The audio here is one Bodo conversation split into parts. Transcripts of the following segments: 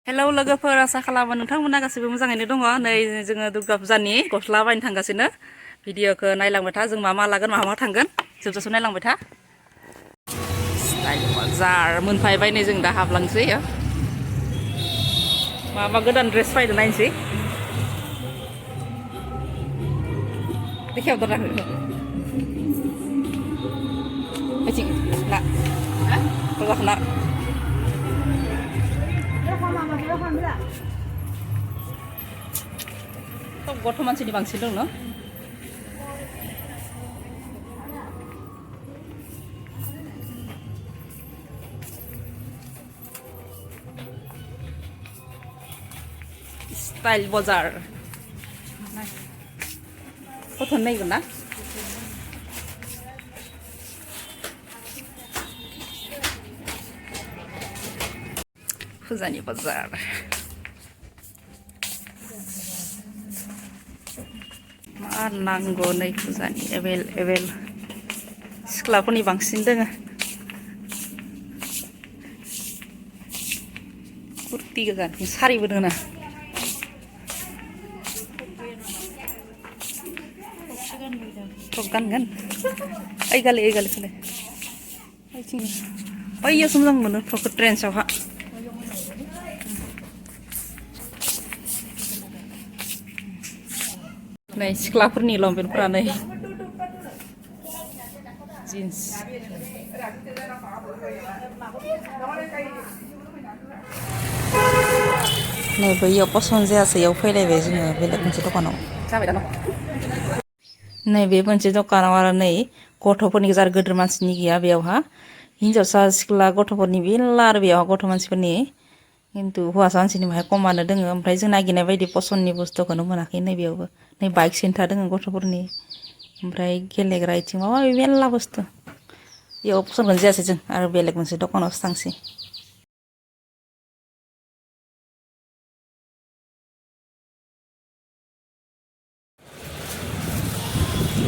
हेलौ लोगोफोर आसा खालामो नोंथांमोना गासैबो मोजाङैनो दङ नै जोङो दुर्गा फुजानि गस्ला बायनो थांगासिनो भिडिअखौ नायलांबाय था जों मा मा लागोन मा थांगोन जोबजासिम नायलांबाय था स्टाइल बाजार मोनफायबाय नै जों दा हाबलांसै मा गोदान ड्रेस बायदो नायनोसै देखियाव दराखै ओइथिं ना दरजाखौ गथ' मानसिनि बांसिन दं न स्टाइल बाजार गथ' नायगोन ना फुजानि बाजार मा नांगौ नै फुजानि एभेल सिख्लाफोरनि बांसिन दोङो कुर्ति गोजा सारिबो दोङो ना फ्रक गानगोन ओइ गाले सोलाय ओइथिं ओइयावसो मोजां मोनो फ्रकखौ ट्रेन्सआवहा नै सिख्लाफोरनि लंपेन्टफोरा नै जिन्स नै बैयाव पसन्द जायासै इयाव फैलायबाय जोङो बेलेग मोनसे दखानाव जाबाय दा नैबे मोनसे दखानाव आरो नै गथ'फोरनि गोजा गोदोर मानसिनि गैया बेयावहा हिन्जावसा सिख्ला गथ'फोरनि मेरला आरो बेयावहा गथ' मानसिफोरनि खिन्थु हौवासा मानसिनि बाहाय खमानो दोङो ओमफ्राय जों नागिरनाय बायदि पसन्दनि बुस्थुखौनो मोनाखै नै बेयावबो नै बाइक सेन्टार दोङो गथ'फोरनि ओमफ्राय गेलेग्रा इथिं माबा माबि मेरला बुस्थु बेयाव पसन्दखौनो जायासै जों आरो बेलेग मोनसे दखानावसो थांसै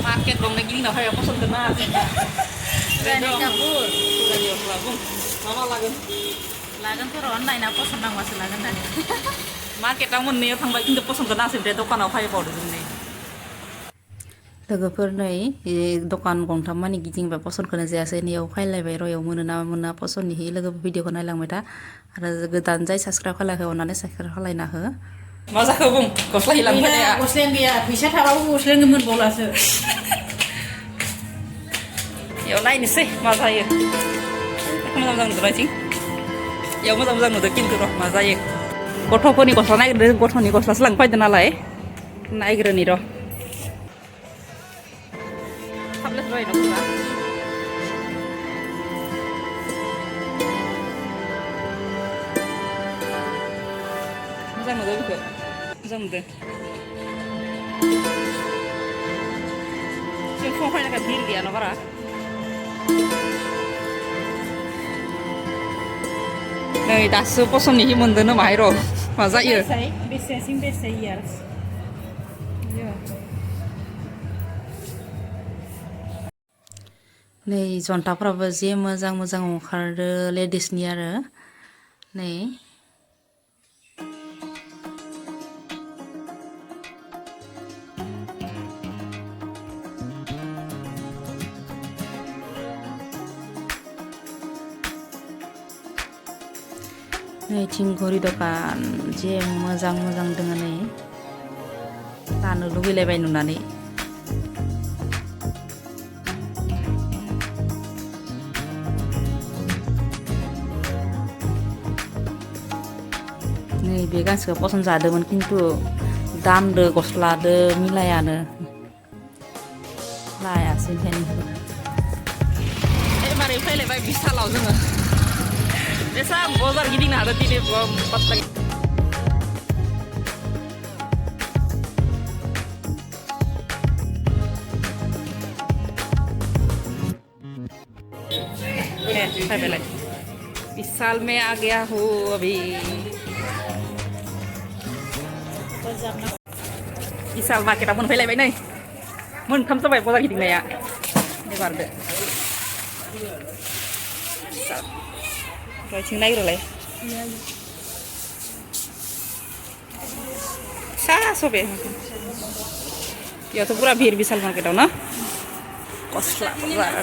market dong lagi nih kayak pesan kena mama lagan tuh online apa senang masih lagan tadi market kamu nih tambah itu pesan kena sih dari dukkan apa ya pada sini लोगोफोर नै दखान गंथाम मानि गिदिंबाय पसन्दखौनो जायासै नैयाव फायलायबाय रयाव मोनो ना मोना पसन्दनि होयो लोगो भिडिअखौ नायलांबाय था आरो गोदान जाय साबस्क्राइब खालायाखै अननानै साबस्क्राइब खालायना हो मा जाखो बुं गस्ला हिलांफैनाया गस्लायानो गैया फैसा थाबाबो गस्लायानो मोनबावलासो याव नायनोसै मा जायो मोजां नुदों इथिं याव मोजां नुदों खिन्थु र' मा जायो गथ'फोरनि गस्ला नागिरदों गथ'नि गस्लासो लांफैदों नालाय नायग्रोनि र' थाबलेट र'य नखुला मोजां नुदों बेखौ मोजां नुदों जों फुङाव फैनायखाय भिर गैया न बारा नै दासो पसन्दनि मोनदोंनो माहाय र' मा जायो नै जन्थाफ्राबो जे मोजां ओंखारदो लेडिसनि आरो नै नैथिं घरि दखान जे मोजां दोङो नै लानो लुगैलायबाय नुनानै नै बे गांसेखौ पसन्द जादोंमोन खिन्थु दामदो गस्लादो मिलायानो लायासै ओंखायनो एबारै फैलायबाय बिसालाव जोङो बेसां बजार गिदिंनो हादों दिनै पात्ता विशाल में आ गया हूँ अभी विशाल मार्केटा मोनफैलायबाय नै मोनथाम जाबाय बजार गिदिंनाया एबारदो विशाल Rồi chừng đây rồi lại. फिसा सबे बेयावथ' पुरा भिर बिशाल मार्केटाव ना गस्ला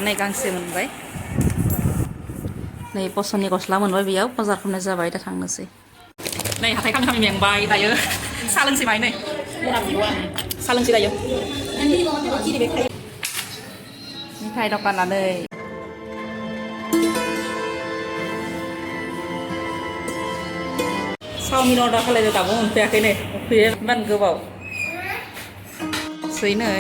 नै गांसे मोनबाय नै पसननि गस्ला मोनबाय बेयाव बाजार खालामनाय जाबाय दा थांनोसै नै हाथाय खामि मेंबाय दायो साहा लोंसै बाय नै साहा लोंसै दायो मिथाइ दखाना नै चावमिन अर्डार खालायदो दाबो मोनफैयाखै नै उखैयो इमान गोबाव सै नै